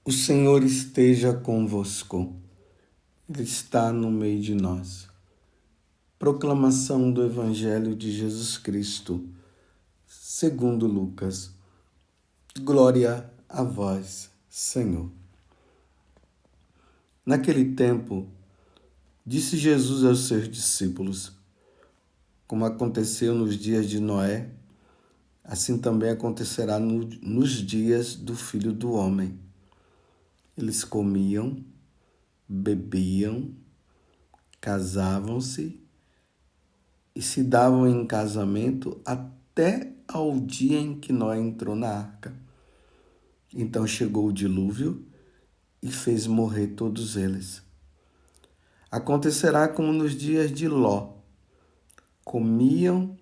O Senhor esteja convosco, Ele está no meio de nós. Proclamação do Evangelho de Jesus Cristo, segundo Lucas. Glória a vós, Senhor. Naquele tempo, disse Jesus aos seus discípulos: como aconteceu nos dias de Noé, assim também acontecerá nos dias do Filho do Homem. Eles comiam, bebiam, casavam-se e se davam em casamento até ao dia em que Noé entrou na arca. Então chegou o dilúvio e fez morrer todos eles. Acontecerá como nos dias de Ló: comiam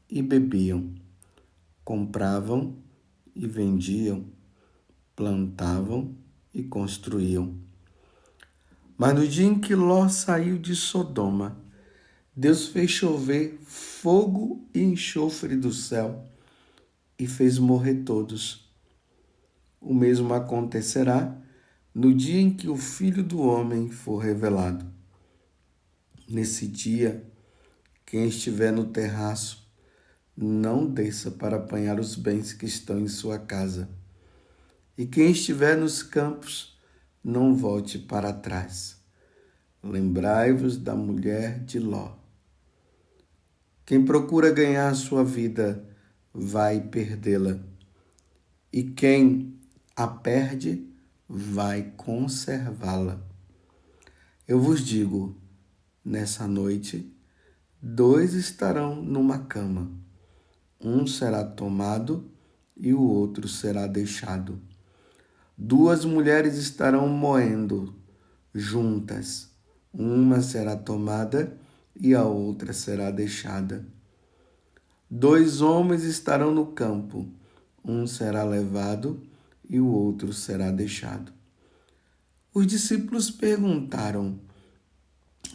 e bebiam, compravam e vendiam, plantavam e construíam. Mas no dia em que Ló saiu de Sodoma, Deus fez chover fogo e enxofre do céu e fez morrer todos. O mesmo acontecerá no dia em que o Filho do Homem for revelado. Nesse dia, quem estiver no terraço, não desça para apanhar os bens que estão em sua casa. E quem estiver nos campos, não volte para trás. Lembrai-vos da mulher de Ló. Quem procura ganhar a sua vida, vai perdê-la. E quem a perde, vai conservá-la. Eu vos digo, nessa noite, 2 estarão numa cama. Um será tomado e o outro será deixado. 2 mulheres estarão moendo juntas. Uma será tomada e a outra será deixada. 2 homens estarão no campo. Um será levado e o outro será deixado. Os discípulos perguntaram: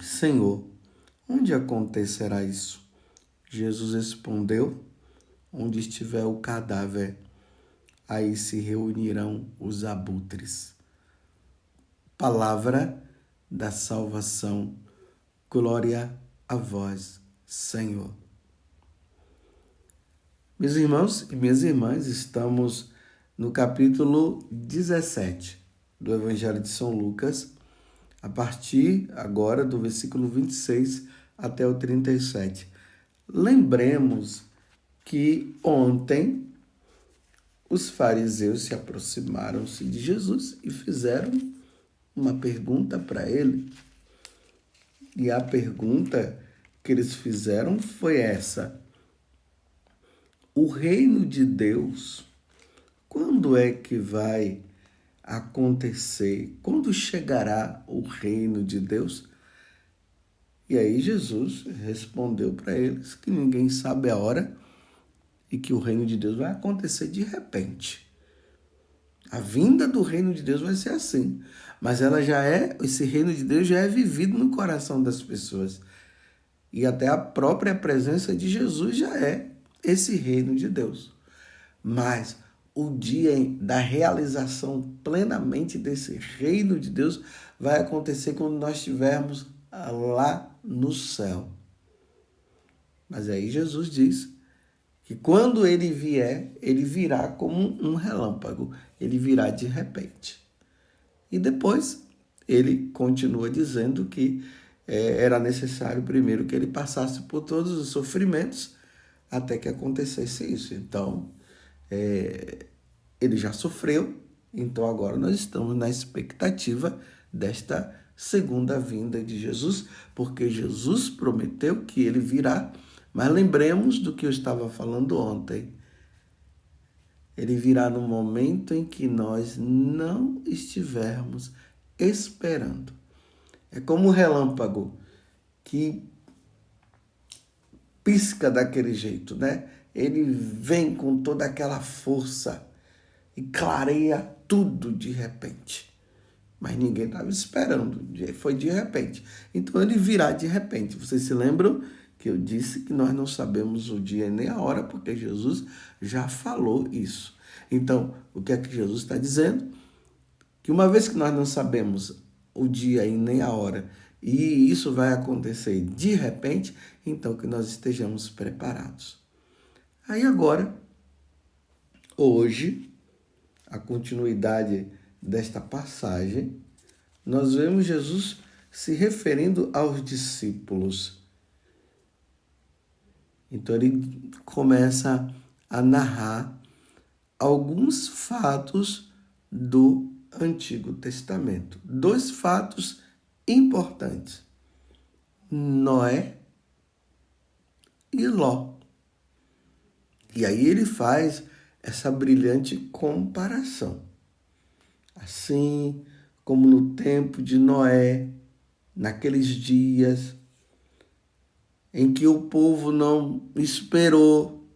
Senhor, onde acontecerá isso? Jesus respondeu: onde estiver o cadáver, aí se reunirão os abutres. Palavra da salvação. Glória a vós, Senhor. Meus irmãos e minhas irmãs, estamos no capítulo 17 do Evangelho de São Lucas, a partir agora do versículo 26 até o 37. Lembremos que ontem os fariseus se aproximaram-se de Jesus e fizeram uma pergunta para ele. E a pergunta que eles fizeram foi essa: o reino de Deus, quando é que vai acontecer? Quando chegará o reino de Deus? E aí Jesus respondeu para eles que ninguém sabe a hora e que o reino de Deus vai acontecer de repente. A vinda do reino de Deus vai ser assim, mas esse reino de Deus já é vivido no coração das pessoas. E até a própria presença de Jesus já é esse reino de Deus. Mas o dia da realização plenamente desse reino de Deus vai acontecer quando nós estivermos lá no céu. Mas aí Jesus diz que quando ele vier, ele virá como um relâmpago, ele virá de repente. E depois ele continua dizendo que era necessário primeiro que ele passasse por todos os sofrimentos até que acontecesse isso. Então, ele já sofreu, então agora nós estamos na expectativa desta segunda vinda de Jesus, porque Jesus prometeu que ele virá, mas lembremos do que eu estava falando ontem. Ele virá no momento em que nós não estivermos esperando. É como um relâmpago que pisca daquele jeito, né? Ele vem com toda aquela força e clareia tudo de repente. Mas ninguém estava esperando, foi de repente. Então ele virá de repente. Vocês se lembram que eu disse que nós não sabemos o dia nem a hora, porque Jesus já falou isso. Então, o que é que Jesus está dizendo? que uma vez que nós não sabemos o dia e nem a hora, e isso vai acontecer de repente, então que nós estejamos preparados. Aí agora, hoje, a continuidade desta passagem, nós vemos Jesus se referindo aos discípulos. Então ele começa a narrar alguns fatos do Antigo Testamento. 2 fatos importantes: Noé e Ló. E aí ele faz essa brilhante comparação. Assim como no tempo de Noé, naqueles dias em que o povo não esperou,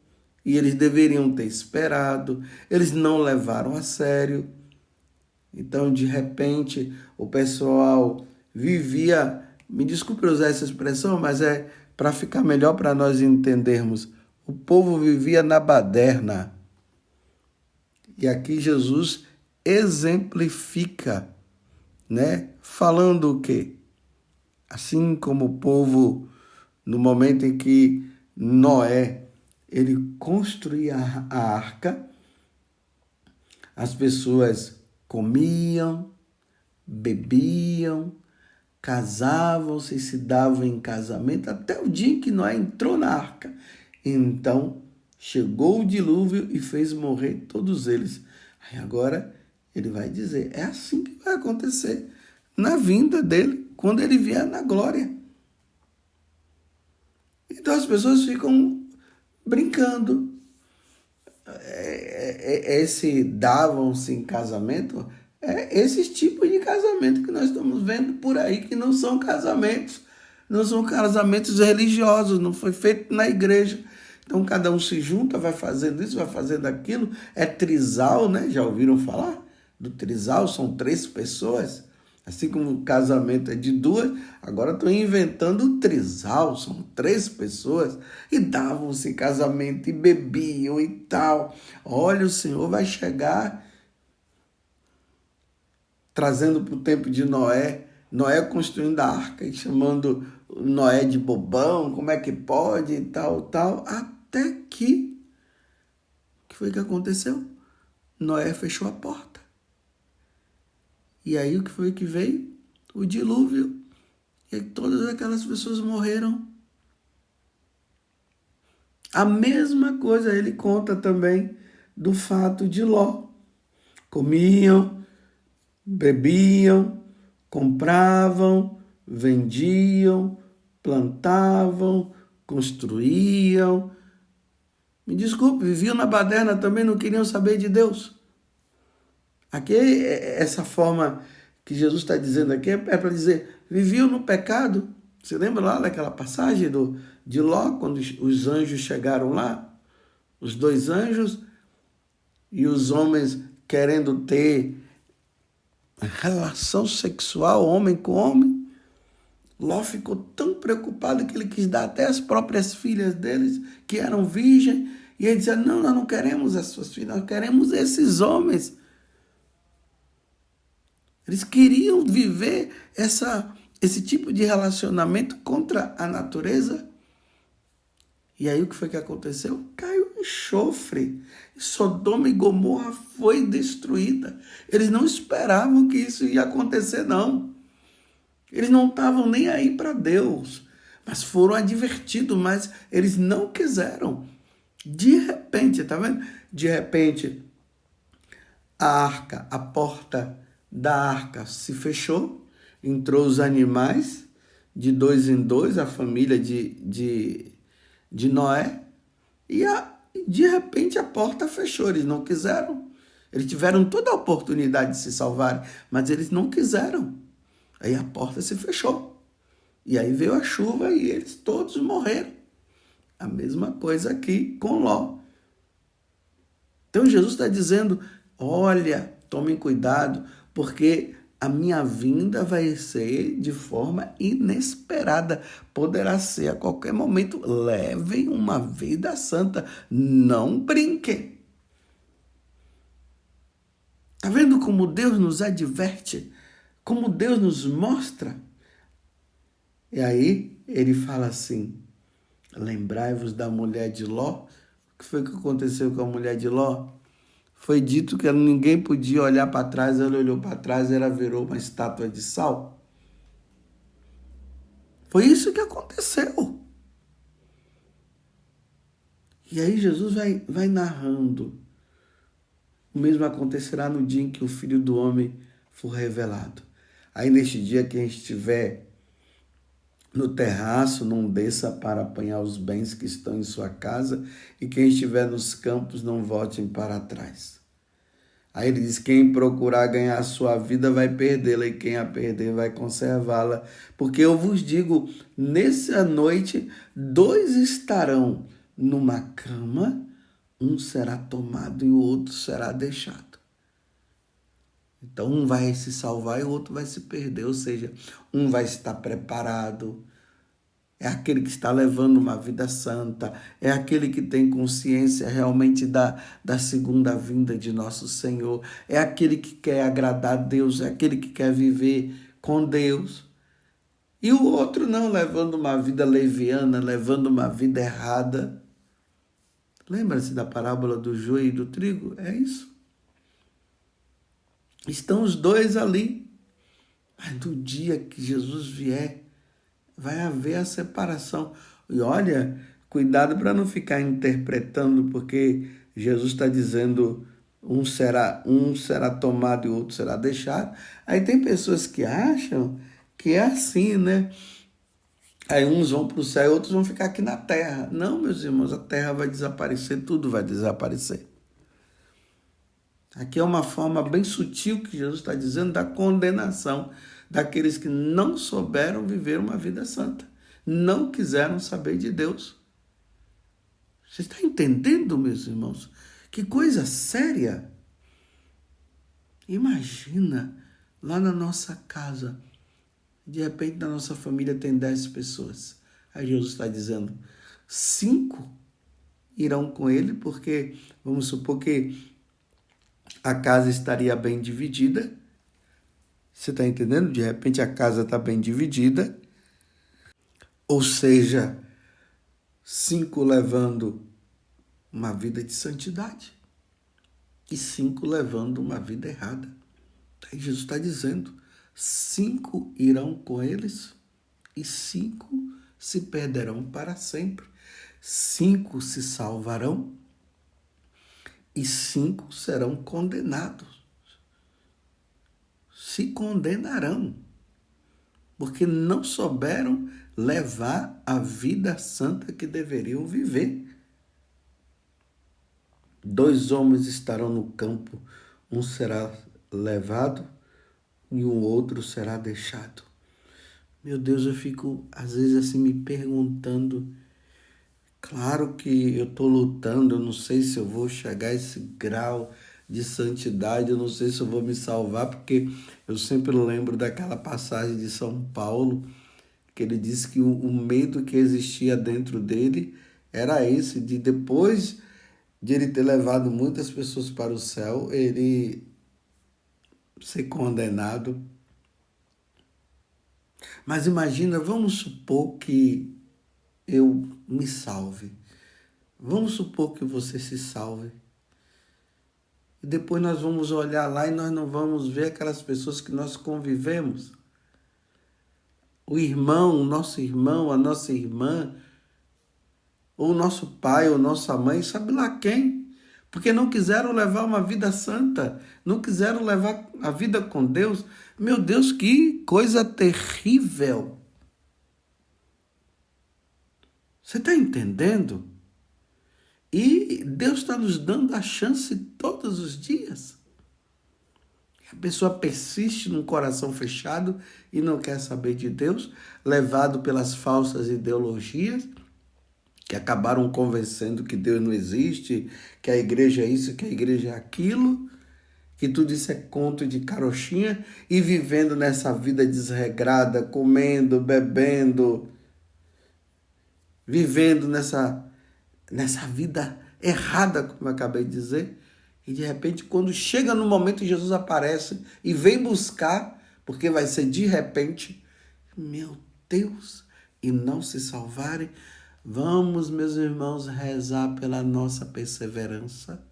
e eles deveriam ter esperado, eles não levaram a sério. Então, de repente, o pessoal vivia, me desculpe usar essa expressão, mas é para ficar melhor para nós entendermos. O povo vivia na baderna. E aqui Jesus exemplifica, né? Falando o quê? Assim como o povo, no momento em que Noé, ele construía a arca, as pessoas comiam, bebiam, casavam-se e se davam em casamento até o dia em que Noé entrou na arca. Então chegou o dilúvio e fez morrer todos eles. Aí agora ele vai dizer, é assim que vai acontecer na vinda dele, quando ele vier na glória. Então as pessoas ficam brincando. Esse davam-se em casamento, esses tipos de casamento que nós estamos vendo por aí, que não são casamentos, não são casamentos religiosos, não foi feito na igreja. Então cada um se junta, vai fazendo isso, vai fazendo aquilo. É trisal, né? Já ouviram falar do trisal? São 3 pessoas. Assim como o casamento é de 2, agora estão inventando o trisal, são 3 pessoas, e davam-se casamento, e bebiam e tal. Olha, o Senhor vai chegar trazendo para o tempo de Noé, Noé construindo a arca e chamando Noé de bobão, como é que pode e tal, tal, até que, o que foi que aconteceu? Noé fechou a porta. E aí o que foi que veio? O dilúvio. E aí todas aquelas pessoas morreram. A mesma coisa ele conta também do fato de Ló. Comiam, bebiam, compravam, vendiam, plantavam, construíam. Me desculpe, viviam na baderna também, não queriam saber de Deus. Aqui, essa forma que Jesus está dizendo aqui é para dizer, viviam no pecado. Você lembra lá daquela passagem de Ló, quando os anjos chegaram lá? Os 2 anjos e os homens querendo ter relação sexual, homem com homem. Ló ficou tão preocupado que ele quis dar até as próprias filhas deles, que eram virgens, e ele dizia, não, nós não queremos as suas filhas, nós queremos esses homens. Eles queriam viver esse tipo de relacionamento contra a natureza. E aí o que foi que aconteceu? Caiu enxofre. Sodoma e Gomorra foi destruída. Eles não esperavam que isso ia acontecer, não. Eles não estavam nem aí para Deus, mas foram advertidos, mas eles não quiseram. De repente, tá vendo? De repente, a arca, a porta da arca se fechou, entrou os animais, de 2 em 2, a família de Noé, e de repente a porta fechou, eles não quiseram. Eles tiveram toda a oportunidade de se salvarem, mas eles não quiseram. Aí a porta se fechou. E aí veio a chuva e eles todos morreram. A mesma coisa aqui com Ló. Então Jesus está dizendo, olha, tomem cuidado, porque a minha vinda vai ser de forma inesperada. Poderá ser a qualquer momento. Levem uma vida santa. Não brinquem. Está vendo como Deus nos adverte? Como Deus nos mostra? E aí ele fala assim, lembrai-vos da mulher de Ló. O que foi que aconteceu com a mulher de Ló? Foi dito que ninguém podia olhar para trás, ela olhou para trás, ela virou uma estátua de sal. Foi isso que aconteceu. E aí Jesus vai narrando. O mesmo acontecerá no dia em que o Filho do Homem for revelado. Aí neste dia, quem estiver no terraço, não desça para apanhar os bens que estão em sua casa, e quem estiver nos campos, não voltem para trás. Aí ele diz, quem procurar ganhar a sua vida vai perdê-la, e quem a perder vai conservá-la. Porque eu vos digo, nessa noite, 2 estarão numa cama, um será tomado e o outro será deixado. Então, um vai se salvar e o outro vai se perder, ou seja, um vai estar preparado, é aquele que está levando uma vida santa, é aquele que tem consciência realmente da segunda vinda de nosso Senhor, é aquele que quer agradar a Deus, é aquele que quer viver com Deus. E o outro não, levando uma vida leviana, levando uma vida errada. Lembra-se da parábola do joio e do trigo? É isso. Estão os dois ali. Mas no dia que Jesus vier, vai haver a separação. E olha, cuidado para não ficar interpretando, porque Jesus está dizendo um será tomado e o outro será deixado. Aí tem pessoas que acham que é assim, né? Aí uns vão para o céu e outros vão ficar aqui na terra. Não, meus irmãos, a terra vai desaparecer, tudo vai desaparecer. Aqui é uma forma bem sutil que Jesus está dizendo da condenação daqueles que não souberam viver uma vida santa, não quiseram saber de Deus. Você está entendendo, meus irmãos? Que coisa séria! Imagina, lá na nossa casa, de repente na nossa família tem 10 pessoas. Aí Jesus está dizendo, 5 irão com ele, porque vamos supor que a casa estaria bem dividida. Você está entendendo? De repente a casa está bem dividida. Ou seja, 5 levando uma vida de santidade e 5 levando uma vida errada. Aí Jesus está dizendo, 5 irão com eles e 5 se perderão para sempre. 5 se salvarão e 5 serão condenados. Se condenarão, porque não souberam levar a vida santa que deveriam viver. 2 homens estarão no campo, um será levado e o outro será deixado. Meu Deus, eu fico às vezes assim me perguntando, claro que eu estou lutando, eu não sei se eu vou chegar a esse grau de santidade, eu não sei se eu vou me salvar, porque eu sempre lembro daquela passagem de São Paulo, que ele disse que o medo que existia dentro dele era esse, de depois de ele ter levado muitas pessoas para o céu, ele ser condenado. Mas imagina, vamos supor que eu me salve. Vamos supor que você se salve. E depois nós vamos olhar lá e nós não vamos ver aquelas pessoas que nós convivemos. O irmão, o nosso irmão, a nossa irmã, ou o nosso pai, ou nossa mãe, sabe lá quem? Porque não quiseram levar uma vida santa, não quiseram levar a vida com Deus. Meu Deus, que coisa terrível! Você está entendendo? E Deus está nos dando a chance todos os dias. A pessoa persiste num coração fechado e não quer saber de Deus, levado pelas falsas ideologias que acabaram convencendo que Deus não existe, que a igreja é isso, que a igreja é aquilo, que tudo isso é conto de carochinha, e vivendo nessa vida desregrada, comendo, bebendo, vivendo nessa vida errada, como eu acabei de dizer. E de repente, quando chega no momento, Jesus aparece e vem buscar, porque vai ser de repente, meu Deus, e não se salvarem. Vamos, meus irmãos, rezar pela nossa perseverança.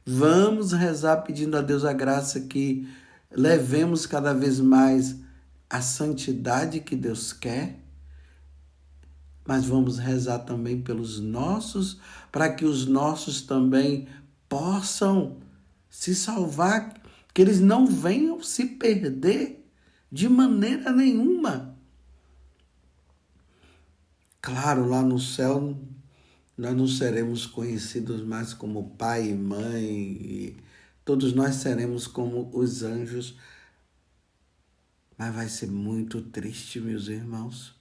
Vamos rezar pedindo a Deus a graça que levemos cada vez mais a santidade que Deus quer, mas vamos rezar também pelos nossos, para que os nossos também possam se salvar, que eles não venham se perder de maneira nenhuma. Claro, lá no céu nós não seremos conhecidos mais como pai e mãe, e todos nós seremos como os anjos, mas vai ser muito triste, meus irmãos,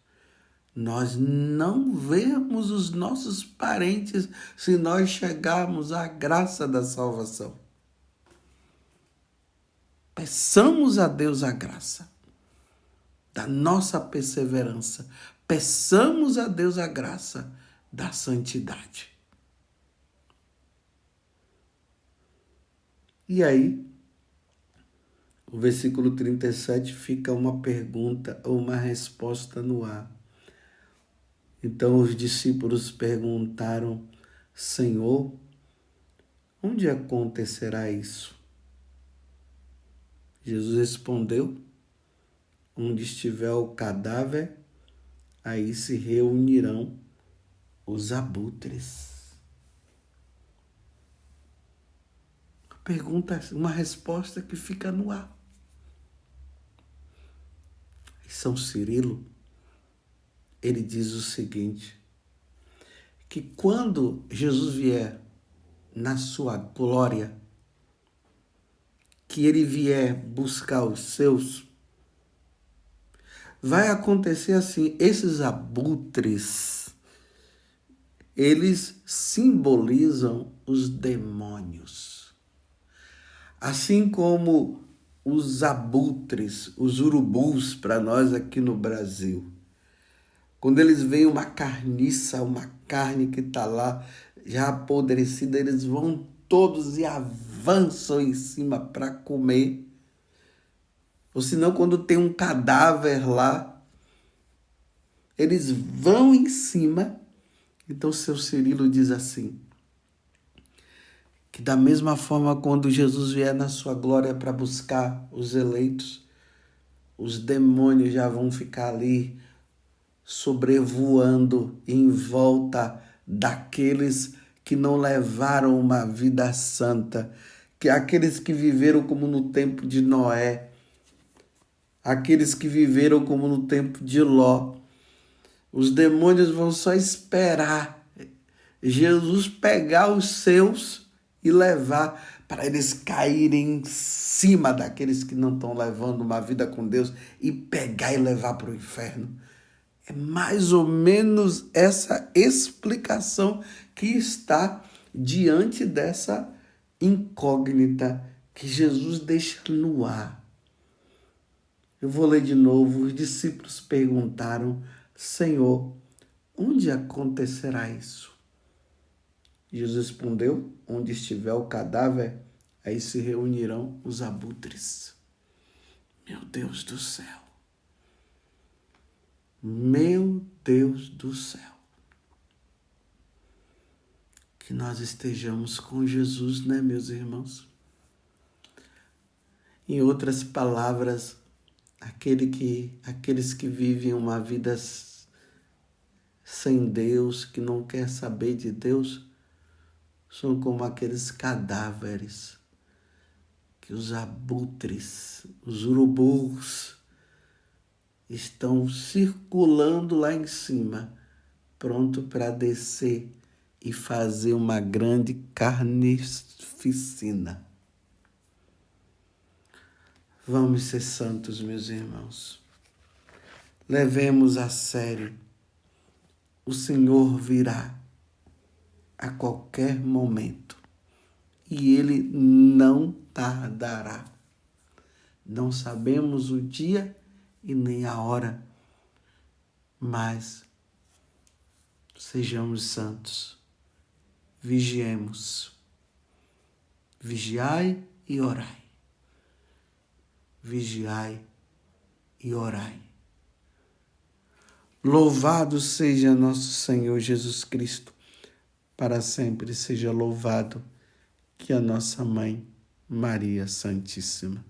nós não vemos os nossos parentes se nós chegarmos à graça da salvação. Peçamos a Deus a graça da nossa perseverança. Peçamos a Deus a graça da santidade. E aí, o versículo 37 fica uma pergunta ou uma resposta no ar. Então os discípulos perguntaram: Senhor, onde acontecerá isso? Jesus respondeu: onde estiver o cadáver, aí se reunirão os abutres. Pergunta, uma resposta que fica no ar. E São Cirilo, ele diz o seguinte, que quando Jesus vier na sua glória, que ele vier buscar os seus, vai acontecer assim, esses abutres, eles simbolizam os demônios. Assim como os abutres, os urubus para nós aqui no Brasil. Quando eles veem uma carniça, uma carne que está lá já apodrecida, eles vão todos e avançam em cima para comer. Ou senão, quando tem um cadáver lá, eles vão em cima. Então, seu Cirilo diz assim, que da mesma forma, quando Jesus vier na sua glória para buscar os eleitos, os demônios já vão ficar ali sobrevoando em volta daqueles que não levaram uma vida santa, que aqueles que viveram como no tempo de Noé, aqueles que viveram como no tempo de Ló. Os demônios vão só esperar Jesus pegar os seus e levar, para eles caírem em cima daqueles que não estão levando uma vida com Deus e pegar e levar para o inferno. É mais ou menos essa explicação que está diante dessa incógnita que Jesus deixa no ar. Eu vou ler de novo. Os discípulos perguntaram: Senhor, onde acontecerá isso? Jesus respondeu: onde estiver o cadáver, aí se reunirão os abutres. Meu Deus do céu. Meu Deus do céu. Que nós estejamos com Jesus, né, meus irmãos? Em outras palavras, aqueles que vivem uma vida sem Deus, que não quer saber de Deus, são como aqueles cadáveres que os abutres, os urubus, estão circulando lá em cima, pronto para descer e fazer uma grande carnificina. Vamos ser santos, meus irmãos. Levemos a sério. O Senhor virá a qualquer momento e Ele não tardará. Não sabemos o dia e nem a hora, mas sejamos santos, vigiemos, Vigiai e orai. Vigiai e orai. Louvado seja nosso Senhor Jesus Cristo, para sempre seja louvado, que a nossa Mãe, Maria Santíssima.